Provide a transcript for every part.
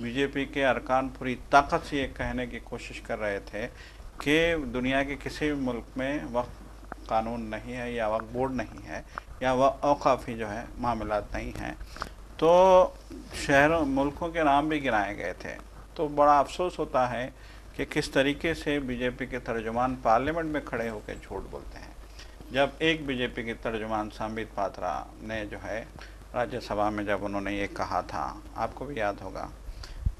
B J پی کے ارکان پوری طاقت سے یہ کہنے کی کوشش کر رہے تھے کہ دنیا کے کسی بھی ملک میں وقف قانون نہیں ہے یا وقف بورڈ نہیں ہے یا اوقافی جو ہے معاملات نہیں ہیں، تو شہروں ملکوں کے نام بھی گرائے گئے تھے۔ تو بڑا افسوس ہوتا ہے کہ کس طریقے سے بی جے پی کے ترجمان پارلیمنٹ میں کھڑے ہو کے جھوٹ بولتے ہیں۔ جب ایک بی جے پی کے ترجمان سامبت پاترا نے جو ہے راجیہ سبھا میں جب انہوں نے یہ کہا تھا، آپ کو بھی یاد ہوگا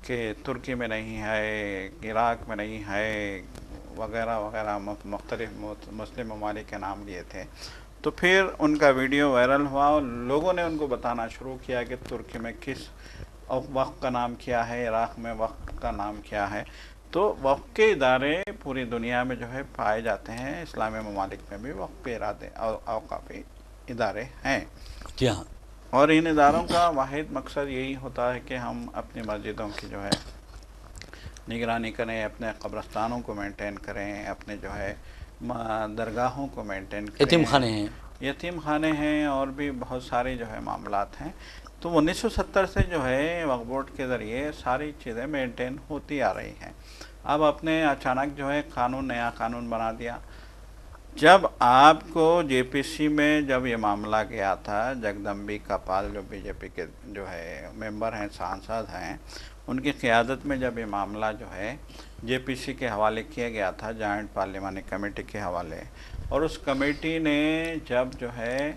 کہ ترکی میں نہیں ہے، عراق میں نہیں ہے، وغیرہ وغیرہ مختلف مسلم ممالک کے نام لیے تھے، تو پھر ان کا ویڈیو وائرل ہوا اور لوگوں نے ان کو بتانا شروع کیا کہ ترکی میں کس وقت کا نام کیا ہے، عراق میں وقت کا نام کیا ہے۔ تو وقف کے ادارے پوری دنیا میں جو ہے پائے جاتے ہیں، اسلامی ممالک میں بھی وقف کے اوقافی ادارے ہیں، جی ہاں، اور ان اداروں کا واحد مقصد یہی ہوتا ہے کہ ہم اپنی مسجدوں کی جو ہے نگرانی کریں، اپنے قبرستانوں کو مینٹین کریں، اپنے جو ہے درگاہوں کو مینٹین کریں، یتیم خانے ہیں، یتیم خانے ہیں، اور بھی بہت سارے جو ہے معاملات ہیں۔ تو 1970 سے جو ہے وقف بورڈ کے ذریعے ساری چیزیں مینٹین ہوتی آ رہی ہیں۔ اب اپنے اچانک جو ہے نیا قانون بنا دیا۔ جب آپ کو جے پی سی میں جب یہ معاملہ گیا تھا، جگدمبکا پال جو بی جے پی کے جو ہے ممبر ہیں، سانسد ہیں، ان کی قیادت میں جب یہ معاملہ جو ہے جے پی سی کے حوالے کیا گیا تھا، جوائنٹ پارلیمانی کمیٹی کے حوالے، اور اس کمیٹی نے جب جو ہے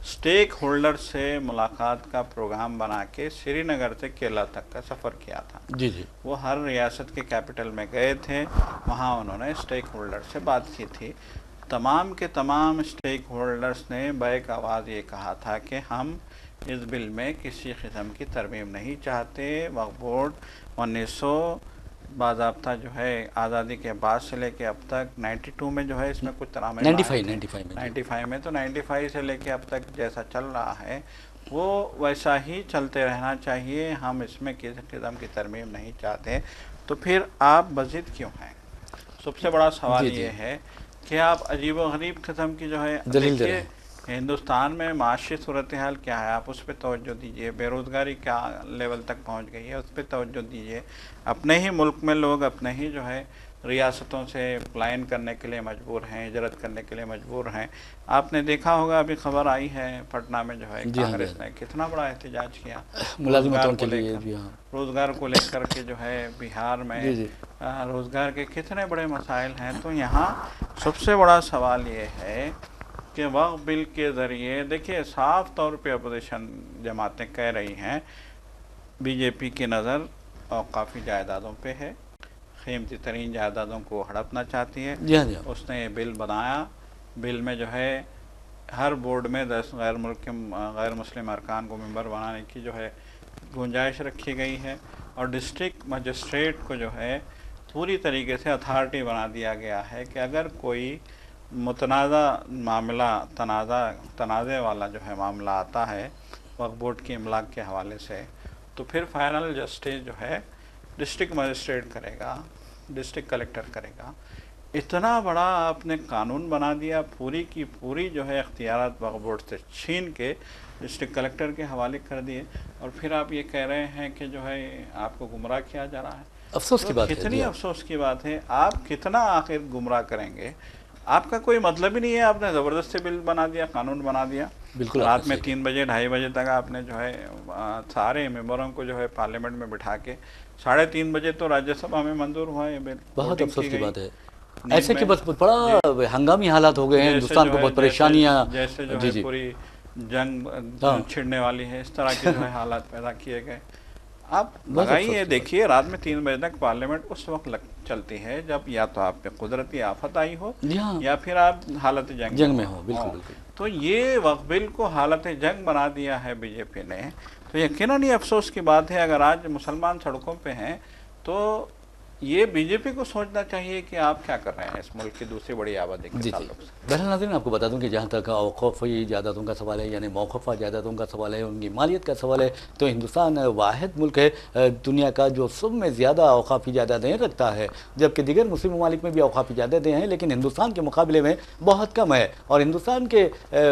اسٹیک ہولڈر سے ملاقات کا پروگرام بنا کے سری نگر سے کیرلا تک کا سفر کیا تھا، جی جی، وہ ہر ریاست کے کیپٹل میں گئے تھے، وہاں انہوں نے اسٹیک ہولڈر سے بات کی تھی۔ تمام کے تمام اسٹیک ہولڈرز نے بیک آواز یہ کہا تھا کہ ہم اس بل میں کسی قسم کی ترمیم نہیں چاہتے۔ وقف بورڈ 1900 باضابطہ جو ہے آزادی کے بعد سے لے کے اب تک 92 میں جو ہے اس میں کچھ ترامیم 95 میں، تو 95 سے لے کے اب تک جیسا چل رہا ہے وہ ویسا ہی چلتے رہنا چاہیے، ہم اس میں کسی قسم کی ترمیم نہیں چاہتے۔ تو پھر آپ مزید کیوں ہیں؟ سب سے بڑا سوال یہ ہے کہ آپ عجیب و غریب قسم کی جو ہے دیکھیے ہندوستان میں معاشی صورتحال کیا ہے، آپ اس پہ توجہ دیجئے، بے روزگاری کیا لیول تک پہنچ گئی ہے اس پہ توجہ دیجئے۔ اپنے ہی ملک میں لوگ اپنے ہی جو ہے ریاستوں سے پلائن کرنے کے لیے مجبور ہیں، ہجرت کرنے کے لیے مجبور ہیں۔ آپ نے دیکھا ہوگا ابھی خبر آئی ہے پٹنہ میں جو ہے کانگریس نے کتنا بڑا احتجاج کیا روزگار کو لے کر کے، جو ہے بہار میں روزگار کے کتنے بڑے مسائل ہیں۔ تو یہاں سب سے بڑا سوال یہ ہے کہ وقف بل کے ذریعے دیکھیے صاف طور پہ اپوزیشن جماعتیں کہہ رہی ہیں بی جے پی کی نظر اوقافی جائیدادوں پہ ہے، قیمتی ترین جائیدادوں کو ہڑپنا چاہتی ہے۔ اس نے یہ بل بنایا، بل میں جو ہے ہر بورڈ میں 10 غیر مسلم ارکان کو ممبر بنانے کی جو ہے گنجائش رکھی گئی ہے، اور ڈسٹرکٹ مجسٹریٹ کو جو ہے پوری طریقے سے اتھارٹی بنا دیا گیا ہے کہ اگر کوئی متنازع معاملہ تنازع والا جو ہے معاملہ آتا ہے وقف بورڈ کی املاک کے حوالے سے، تو پھر فائنل جسٹس جو ہے ڈسٹرکٹ مجسٹریٹ کرے گا، ڈسٹرکٹ کلیکٹر کرے گا۔ اتنا بڑا آپ نے قانون بنا دیا، پوری کی پوری جو ہے اختیارات وقف بورڈ سے چھین کے ڈسٹرکٹ کلیکٹر کے حوالے کر دیے، اور پھر آپ یہ کہہ رہے ہیں کہ جو ہے آپ کو گمراہ کیا جا رہا ہے۔ افسوس کی بات ہے، کتنی افسوس کی بات ہے، آپ کتنا آخر گمراہ کریں گے؟ آپ کا کوئی مطلب ہی نہیں ہے، آپ نے زبردستی بل بنا دیا، قانون بنا دیا، بالکل رات میں 3 بجے 2:30 بجے تک آپ نے جو ہے سارے ممبروں کو جو ہے پارلیمنٹ میں بٹھا کے 3:30 بجے تو راجیہ سبھا میں منظور ہوا یہ بل۔ بہت افسوس کی بات ہے، ایسے کہ بس بڑا ہنگامی حالات ہو گئے ہیں، ہندوستان کو بہت پریشانیاں، جیسے جو ہے پوری جنگ چھڑنے والی ہے، اس طرح کے جو ہے حالات پیدا کیے گئے۔ آپ لگائیے دیکھیے رات میں 3 بجے تک پارلیمنٹ اس وقت چلتی ہے جب یا تو آپ پہ قدرتی آفت آئی ہو یا پھر آپ حالت جنگ میں ہو۔ بالکل، تو یہ وقف بل کو حالت جنگ بنا دیا ہے بی جے پی نے۔ تو یقیناً یہ افسوس کی بات ہے، اگر آج مسلمان سڑکوں پہ ہیں تو یہ بی جے پی کو سوچنا چاہیے کہ آپ کیا کر رہے ہیں اس ملک کی دوسری بڑی آبادی کے تعلق سے۔ بہرحال ناظرین، آپ کو بتا دوں کہ جہاں تک اوقافی جائیدادوں کا سوال ہے، یعنی موقوفہ جائیدادوں کا سوال ہے، ان کی مالیت کا سوال ہے، تو ہندوستان واحد ملک ہے دنیا کا جو سب میں زیادہ اوقافی جائیدادیں رکھتا ہے، جبکہ دیگر مسلم ممالک میں بھی اوقافی جائیدادیں ہیں، لیکن ہندوستان کے مقابلے میں بہت کم ہے۔ اور ہندوستان کے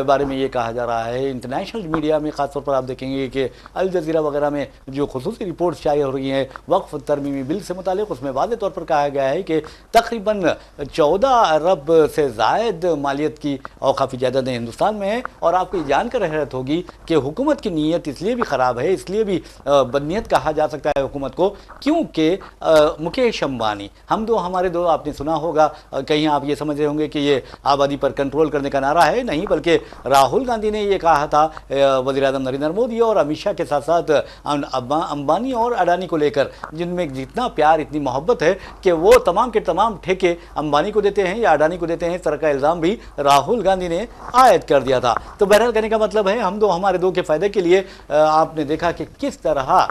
بارے میں یہ کہا جا رہا ہے، انٹرنیشنل میڈیا میں خاص طور پر آپ دیکھیں گے کہ الجزیرہ وغیرہ میں جو خصوصی رپورٹس شائع ہو رہی ہیں وقف ترمیمی بل سے متعلق، اس میں واضح طور پر کہا گیا ہے کہ تقریباً 14 ارب سے زائد مالیت کی اوقافی جائیدادیں ہندوستان میں ہیں۔ اور آپ کو یہ جان کر حیرت ہوگی کہ حکومت کی نیت اس لیے بھی خراب ہے، اس لیے بھی بدنیت کہا جا سکتا ہے حکومت کو، کیونکہ مکیش امبانی ہمارے دو آپ نے سنا ہوگا، کہیں آپ یہ سمجھ رہے ہوں گے کہ یہ آبادی پر کنٹرول کرنے کا نعرہ ہے، نہیں، بلکہ راہل گاندھی نے یہ کہا تھا وزیر اعظم نریندر مودی اور امت شاہ کے ساتھ ساتھ امبانی اور اڈانی کو لے کر، جن میں جتنا پیار اتنی محبت ہے کہ وہ تمام کے تمام ٹھیکے امبانی کو دیتے ہیں یا اڈانی کو دیتے ہیں، اس طرح کا الزام بھی راہل گاندھی نے عائد کر دیا تھا۔ تو بہرحال کہنے کا مطلب ہے ہمارے دو کے فائدے کے لیے آپ نے دیکھا کہ کس طرح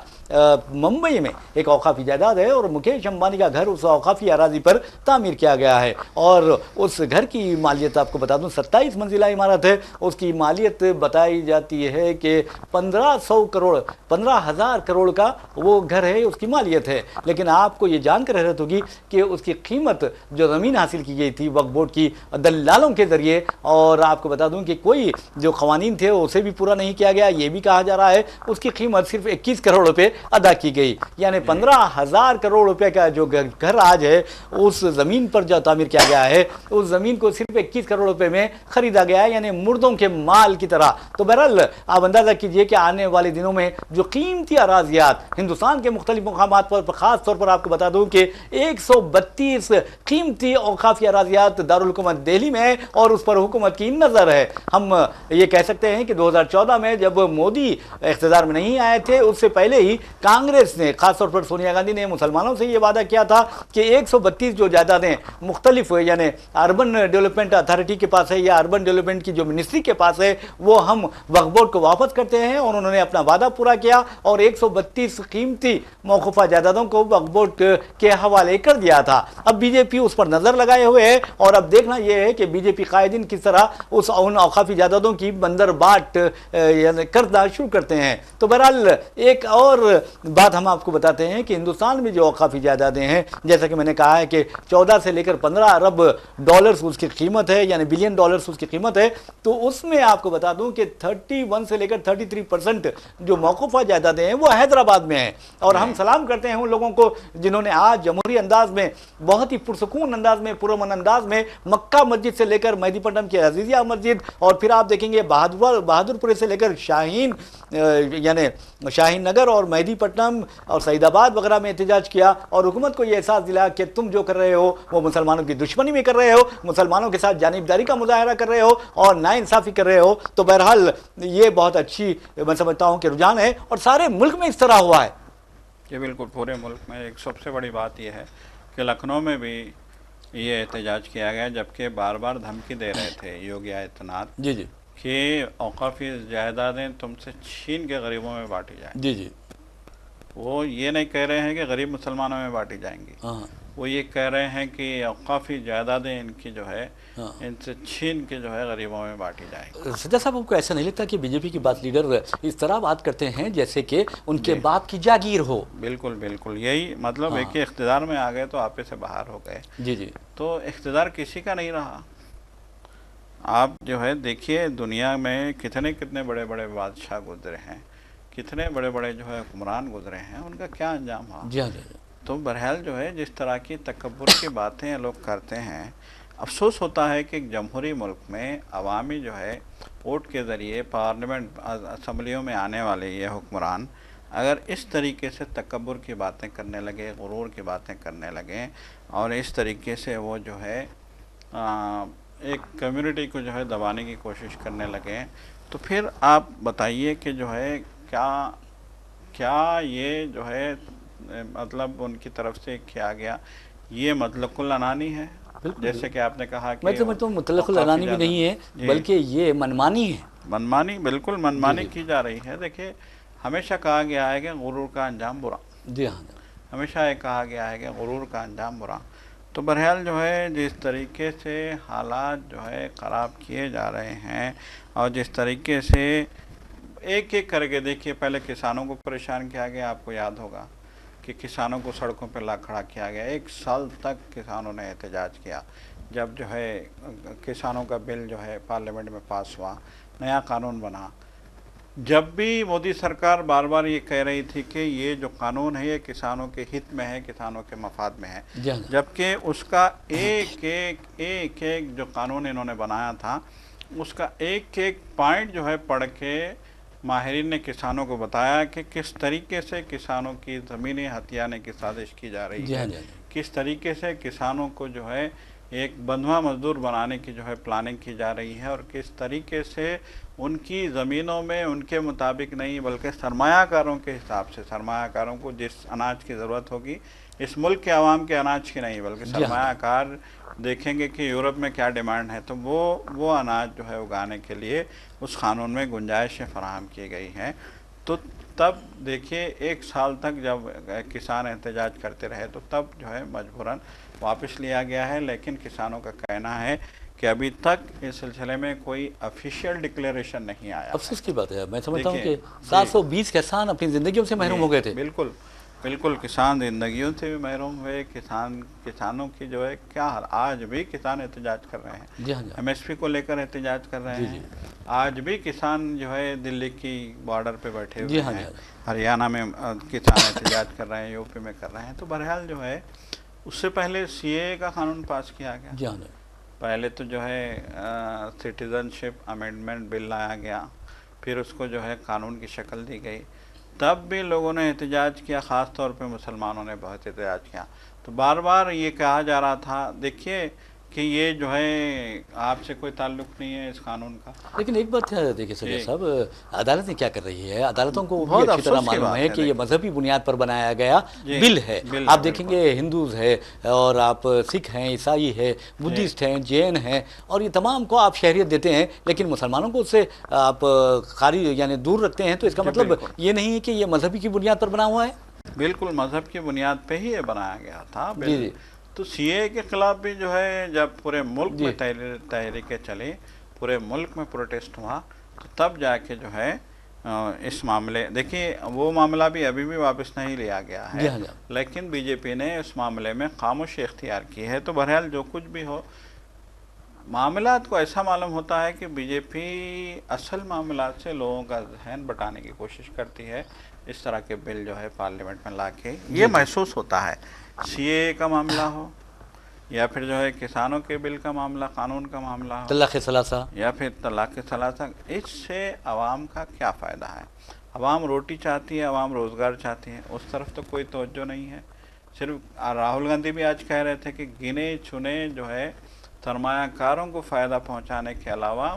ممبئی میں ایک اوقافی جائیداد ہے اور مکیش امبانی کا گھر اس اوقافی اراضی پر تعمیر کیا گیا ہے، اور اس گھر کی مالیت آپ کو بتا دوں 27 منزلہ عمارت ہے، اس کی مالیت بتائی جاتی ہے کہ 15,000 کروڑ کا وہ گھر ہے، اس کی مالیت ہے۔ لیکن آپ کو یہ جان کر حیرت ہوگی کہ اس کی قیمت جو زمین حاصل کی گئی تھی وقف بورڈ کی دلالوں کے ذریعے، اور آپ کو بتا دوں کہ کوئی جو قوانین تھے اسے بھی پورا نہیں کیا گیا، یہ بھی کہا جا رہا ہے اس کی قیمت صرف 21 کروڑ روپے ادا کی گئی، یعنی 15,000 کروڑ روپے کا جو گھر آج ہے اس زمین پر جو تعمیر کیا گیا ہے، اس زمین کو صرف 21 کروڑ روپے میں خریدا گیا ہے، یعنی مردوں کے مال کی طرح۔ تو بہرحال آپ اندازہ کیجئے کہ آنے والے دنوں میں جو قیمتی اراضیات ہندوستان کے مختلف مقامات پر، خاص طور پر آپ کو بتا دوں کہ 132 قیمتی اوقافی اراضیات دارالحکومت دہلی میں ہے اور اس پر حکومت کی نظر ہے۔ ہم یہ کہہ سکتے ہیں کہ 2014 میں جب مودی اقتدار میں نہیں آئے تھے، اس سے پہلے ہی کانگریس نے، خاص طور پر سونیا گاندھی نے مسلمانوں سے یہ وعدہ کیا تھا کہ 132 جو جائیدادیں مختلف یعنی اربن ڈیولپمنٹ اتھارٹی کے پاس ہے یا اربن ڈیولپمنٹ کی جو منسٹری کے پاس ہے، وہ ہم وقف بورڈ کو واپس کرتے ہیں، اور انہوں نے اپنا وعدہ پورا کیا اور 132 قیمتی موقوفہ جائیدادوں کو وقف بورڈ کے حوالے کر دیا تھا۔ اب بی جے پی اس پر نظر لگائے ہوئے ہے، اور اب دیکھنا یہ ہے کہ بی جے پی قائدین کس طرح ان اوقافی جائیدادوں کی بندر بانٹ کرنا شروع کرتے ہیں۔ تو بہرحال ایک اور بات ہم آپ کو بتاتے ہیں کہ ہندوستان میں جو اوقافی جائیدادیں ہیں، جیسا کہ میں نے کہا ہے کہ 14 سے لے کر 15 ارب ڈالرز اس کی قیمت ہے، یعنی بلین ڈالرز اس کی قیمت ہے، تو اس میں آپ کو بتا دوں کہ 31 سے لے کر 33% جو موقوفہ جائیدادیں ہیں وہ حیدرآباد میں ہیں۔ اور ہم سلام کرتے ہیں ان لوگوں کو جنہوں نے آج جمہوری انداز میں، بہت ہی پرسکون انداز میں، پرامن انداز میں مکہ مسجد سے لے کر مہدی پٹنم کی عزیزیہ مسجد، اور پھر آپ دیکھیں گے بہادر پورے سے لے کر یعنی شاہین نگر اور مہدی پٹنم اور سعید آباد وغیرہ میں احتجاج کیا، اور حکومت کو یہ احساس دلا کہ تم جو کر رہے ہو وہ مسلمانوں کی دشمنی میں کر رہے ہو، مسلمانوں کے ساتھ جانبداری کا مظاہرہ کر رہے ہو اور ناانصافی کر رہے ہو۔ تو بہرحال یہ بہت اچھی میں سمجھتا ہوں کہ رجحان ہے، اور سارے ملک میں اس طرح ہوا ہے۔ یہ بالکل پورے ملک میں ایک سب سے بڑی بات یہ ہے کہ لکھنؤ میں بھی یہ احتجاج کیا گیا، جبکہ بار بار دھمکی دے رہے تھے یوگی آدتیہ ناتھ جی کہ اوقافی جائیدادیں تم سے چھین کے غریبوں میں بانٹی جائیں۔ جی وہ یہ نہیں کہہ رہے ہیں کہ غریب مسلمانوں میں بانٹی جائیں گی، وہ یہ کہہ رہے ہیں کہ اوقافی جائیدادیں ان کی جو ہے ان سے چھین کے جو ہے غریبوں میں بانٹی جائیں گی۔ سجاد صاحب، آپ کو ایسا نہیں لگتا کہ بی جے پی کی بات لیڈر اس طرح بات کرتے ہیں جیسے کہ ان کے باپ کی جاگیر ہو؟ بالکل بالکل، یہی مطلب ہے کہ اقتدار میں آ گئے تو آپے سے باہر ہو گئے۔ جی تو اقتدار کسی کا نہیں رہا۔ آپ جو ہے دیکھیے دنیا میں کتنے بڑے بڑے بادشاہ گزرے ہیں، کتنے بڑے بڑے جو ہے حکمران گزرے ہیں، ان کا کیا انجام ہوا؟ جی ہاں۔ تو بہرحال جو ہے جس طرح کی تکبر کی باتیں لوگ کرتے ہیں، افسوس ہوتا ہے کہ ایک جمہوری ملک میں عوامی جو ہے ووٹ کے ذریعے پارلیمنٹ اسمبلیوں میں آنے والے یہ حکمران اگر اس طریقے سے تکبر کی باتیں کرنے لگے، غرور کی باتیں کرنے لگیں، اور اس طریقے سے وہ جو ہے ایک کمیونٹی کو جو ہے دبانے کی کوشش کرنے لگیں، تو پھر آپ بتائیے کہ جو ہے کیا یہ جو ہے مطلب ان کی طرف سے کیا گیا یہ مطلق العنانی ہے؟ جیسے کہ آپ نے کہا کہ میں تو مطلق العنانی بھی نہیں ہے، بلکہ یہ منمانی ہے۔ منمانی، بالکل منمانی کی جا رہی ہے۔ دیکھیں ہمیشہ کہا گیا ہے کہ غرور کا انجام برا۔ جی ہاں۔ ہمیشہ یہ کہا گیا ہے کہ غرور کا انجام برا. تو بہرحال جو ہے جس طریقے سے حالات جو ہے خراب کیے جا رہے ہیں اور جس طریقے سے ایک ایک کر کے دیکھیے، پہلے کسانوں کو پریشان کیا گیا، آپ کو یاد ہوگا کہ کسانوں کو سڑکوں پہ لا کھڑا کیا گیا. 1 سال تک کسانوں نے احتجاج کیا. جب جو ہے کسانوں کا بل جو ہے پارلیمنٹ میں پاس ہوا، نیا قانون بنا، جب بھی مودی سرکار بار بار یہ کہہ رہی تھی کہ یہ جو قانون ہے یہ کسانوں کے ہت میں ہے، کسانوں کے مفاد میں ہے، جبکہ اس کا ایک ایک جو قانون انہوں نے بنایا تھا اس کا ایک ایک پوائنٹ جو ہے پڑھ کے ماہرین نے کسانوں کو بتایا کہ کس طریقے سے کسانوں کی زمینیں ہتھیانے کی سازش کی جا رہی ہے، کس طریقے سے کسانوں کو جو ہے ایک بندھوا مزدور بنانے کی جو ہے پلاننگ کی جا رہی ہے، اور کس طریقے سے ان کی زمینوں میں ان کے مطابق نہیں بلکہ سرمایہ کاروں کے حساب سے، سرمایہ کاروں کو جس اناج کی ضرورت ہوگی، اس ملک کے عوام کے اناج کی نہیں بلکہ سرمایہ کار دیکھیں گے کہ یورپ میں کیا ڈیمانڈ ہے، تو وہ اناج جو ہے اگانے کے لیے اس قانون میں گنجائشیں فراہم کی گئی ہیں. تو تب دیکھیے 1 سال تک جب کسان احتجاج کرتے رہے تو تب جو ہے مجبوراً واپس لیا گیا ہے. لیکن کسانوں کا کہنا ہے کہ ابھی تک اس سلسلے میں کوئی افیشیل ڈکلیریشن نہیں آیا. افسوس کی بات ہے، میں سمجھتا ہوں کہ 720 کسان اپنی زندگیوں سے محروم ہو گئے تھے. بالکل بالکل، کسان زندگیوں سے بھی محروم ہوئے. کسانوں کی جو ہے کیا حال، آج بھی کسان احتجاج کر رہے ہیں، ایم ایس پی کو لے کر احتجاج کر رہے ہیں. آج بھی کسان جو ہے دلی کی بارڈر پہ بیٹھے ہوئے ہیں، ہریانہ میں کسان احتجاج کر رہے ہیں، یو پی میں کر رہے ہیں. تو بہرحال جو ہے اس سے پہلے سی اے کا قانون پاس کیا گیا. پہلے تو جو ہے سٹیزن شپ امینڈمنٹ بل لایا گیا، پھر اس کو جو ہے قانون کی شکل دی گئی. تب بھی لوگوں نے احتجاج کیا، خاص طور پہ مسلمانوں نے بہت احتجاج کیا. تو بار بار یہ کہا جا رہا تھا دیکھیے کہ یہ جو ہے آپ سے کوئی تعلق نہیں ہے اس قانون کا. لیکن ایک بات ہے، دیکھیے سجاد صاحب، عدالتیں کیا کر رہی ہے؟ عدالتوں کو بھی اچھی طرح معلوم ہے کہ یہ مذہبی بنیاد پر بنایا گیا بل ہے. آپ دیکھیں گے ہندوز ہے اور آپ سکھ ہیں، عیسائی ہے، بدھسٹ ہیں، جین ہیں، اور یہ تمام کو آپ شہریت دیتے ہیں، لیکن مسلمانوں کو اس سے آپ خارج یعنی دور رکھتے ہیں. تو اس کا مطلب یہ نہیں ہے کہ یہ مذہبی کی بنیاد پر بنا ہوا ہے. بالکل مذہب کی بنیاد پہ ہی یہ بنایا گیا تھا. تو سی اے کے خلاف بھی جو ہے جب پورے ملک میں تحریکیں چلی، پورے ملک میں پروٹیسٹ ہوا، تو تب جا کے جو ہے اس معاملے، دیکھیے وہ معاملہ بھی ابھی بھی واپس نہیں لیا گیا ہے، لیکن بی جے پی نے اس معاملے میں خاموشی اختیار کی ہے. تو بہرحال جو کچھ بھی ہو، معاملات کو ایسا معلوم ہوتا ہے کہ بی جے پی اصل معاملات سے لوگوں کا ذہن بٹانے کی کوشش کرتی ہے. اس طرح کے بل جو ہے پارلیمنٹ میں لا کے یہ محسوس ہوتا ہے، سی اے کا معاملہ ہو یا پھر جو ہے کسانوں کے بل کا معاملہ، قانون کا معاملہ ہو، طلاق ثلاثہ یا پھر طلاق ثلاثہ، اس سے عوام کا کیا فائدہ ہے؟ عوام روٹی چاہتی ہے، عوام روزگار چاہتی ہے، اس طرف تو کوئی توجہ نہیں ہے. صرف راہل گاندھی بھی آج کہہ رہے تھے کہ گنے چنے جو ہے سرمایہ کاروں کو فائدہ پہنچانے کے علاوہ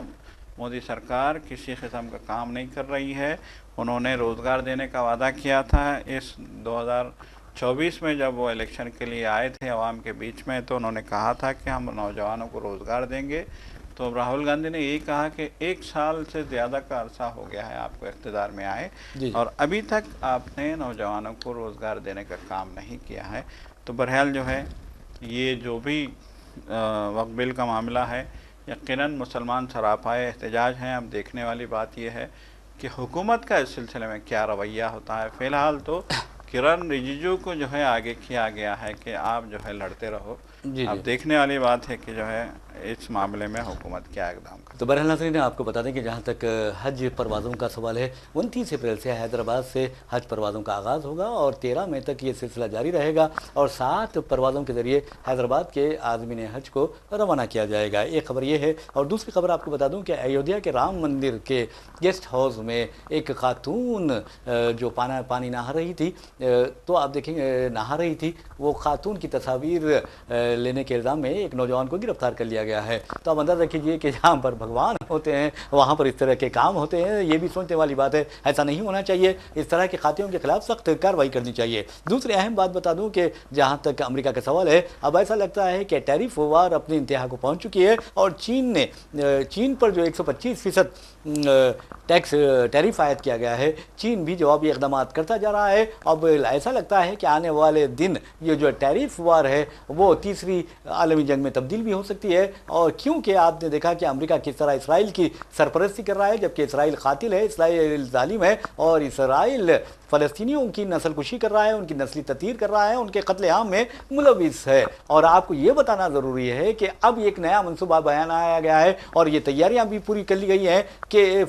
مودی سرکار کسی قسم کا کام نہیں کر رہی ہے. انہوں نے روزگار دینے کا وعدہ کیا تھا اس 2024 میں جب وہ الیکشن کے لیے آئے تھے عوام کے بیچ میں، تو انہوں نے کہا تھا کہ ہم نوجوانوں کو روزگار دیں گے. تو راہل گاندھی نے یہی کہا کہ 1 سال سے زیادہ کا عرصہ ہو گیا ہے آپ کو اقتدار میں آئے، اور ابھی تک آپ نے نوجوانوں کو روزگار دینے کا کام نہیں کیا ہے. تو بہرحال جو ہے یہ جو بھی وقف بل کا معاملہ ہے، یقیناً مسلمان سراپائے احتجاج ہیں. اب دیکھنے والی بات یہ ہے کہ حکومت کا اس سلسلے میں کیا رویہ ہوتا ہے. فی الحال تو کرن رجیجو کو جو ہے آگے کیا گیا ہے کہ آپ جو ہے لڑتے رہو. اب دیکھنے والی بات ہے کہ جو ہے اس معاملے میں حکومت کیا اقدام کرے. تو بہرحال ناظرین، آپ کو بتا دیں کہ جہاں تک حج پروازوں کا سوال ہے، 29 اپریل سے حیدرآباد سے حج پروازوں کا آغاز ہوگا اور 13 مئی تک یہ سلسلہ جاری رہے گا، اور 7 پروازوں کے ذریعے حیدرآباد کے عازمین حج کو روانہ کیا جائے گا. ایک خبر یہ ہے، اور دوسری خبر آپ کو بتا دوں کہ ایودھیا کے رام مندر کے گیسٹ ہاؤس میں ایک خاتون جو پانی نہا رہی تھی، تو آپ دیکھیں نہا رہی تھی، وہ خاتون کی تصاویر لینے کے الزام میں ایک نوجوان کو گرفتار کر لیا گیا ہے۔ تو اب اندازہ کیجئے کہ جہاں پر بھگوان ہوتے ہیں وہاں پر اس طرح کے کام ہوتے ہیں، یہ بھی سوچنے والی بات ہے، ایسا نہیں ہونا چاہیے، اس طرح کے قاتلوں کے خلاف سخت کارروائی کرنی چاہیے۔ دوسری اہم بات بتا دوں کہ جہاں تک امریکہ کا سوال ہے، اب ایسا لگتا ہے کہ ٹیرف وار اپنی انتہا کو پہنچ چکی ہے، اور چین پر جو 125% ٹیرف عائد کیا گیا ہے، چین بھی جوابی اقدامات کرتا جا رہا ہے۔ اب ایسا لگتا ہے کہ آنے والے دن یہ جو ٹیرف وار ہے وہ تیسری عالمی جنگ میں تبدیل بھی ہو سکتی ہے، اور کیونکہ آپ نے دیکھا کہ امریکہ کس طرح اسرائیل کی سرپرستی کر رہا ہے، جبکہ اسرائیل قاتل ہے، اسرائیل ظالم ہے، اور اسرائیل فلسطینیوں کی نسل کشی کر رہا ہے، ان کی نسلی تطہیر کر رہا ہے، ان کے قتل عام میں ملوث ہے۔ اور آپ کو یہ بتانا ضروری ہے کہ اب ایک نیا منصوبہ بیان آیا گیا ہے، اور یہ تیاریاں بھی پوری کر لی گئی ہیں کہ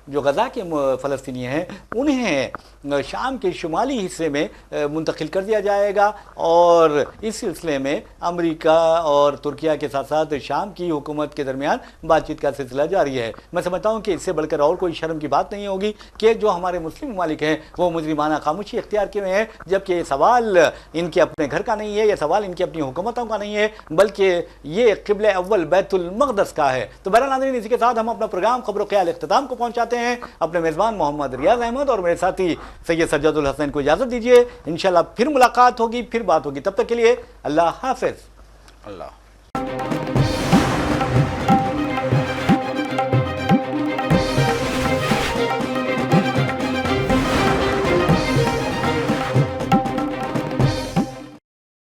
جو غزہ کے فلسطینی ہیں انہیں شام کے شمالی حصے میں منتقل کر دیا جائے گا، اور اس سلسلے میں امریکہ اور ترکیہ کے ساتھ ساتھ شام کی حکومت کے درمیان بات چیت کا سلسلہ جاری ہے۔ میں سمجھتا ہوں کہ اس سے بڑھ کر اور کوئی شرم کی بات نہیں ہوگی کہ جو ہمارے مسلم ممالک ہیں وہ مجرمانہ خاموشی اختیار کیے ہوئے ہیں، جبکہ یہ سوال ان کے اپنے گھر کا نہیں ہے، یہ سوال ان کی اپنی حکومتوں کا نہیں ہے، بلکہ یہ قبلہ اول بیت المقدس کا ہے۔ تو بہرحال ناظرین، اسی کے ساتھ ہم اپنا پروگرام خبر و خیال اختتام کو پہنچاتے ہیں۔ اپنے میزبان محمد ریاض احمد اور میرے ساتھی سید سجاد الحسن کو اجازت دیجیے، انشاءاللہ پھر ملاقات ہوگی، پھر بات ہوگی، تب تک کے لیے اللہ حافظ۔ اللہ